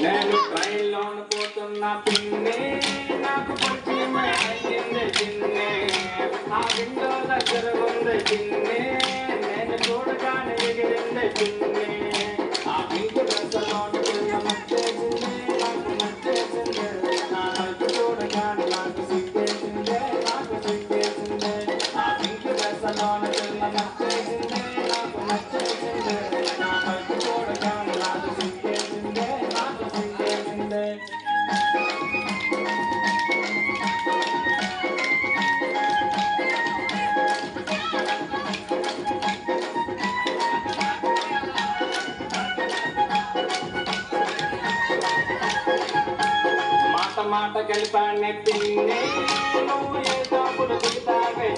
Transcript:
నేను ట్రైన్లోను పోతున్న పిన్ని నాకు పరిచయం అయ్యింది చిన్ని ఆ విండో దగ్గర ఉంది చిన్ని నేను చూడగానే ఎగిరింది చిన్ని ఆ పింక్ డ్రెస్లోను పిల్ల నచ్చేసింది నాకు నచ్చేసింది నా వైపు చూడగానే నాకు సిగ్గేసింది నాకు సిగ్గేసింది ఆ పింక్ డ్రెస్లోను పిల్ల నచ్చేసింది నాకు నచ్చేసింది నా వైపు చూడగానే నాకు సిగ్గేసింది నాకు సిగ్గేసింది మాట మాట కలిపానే పిన్ని నువ్వు ఏ తప్పుడు తాగే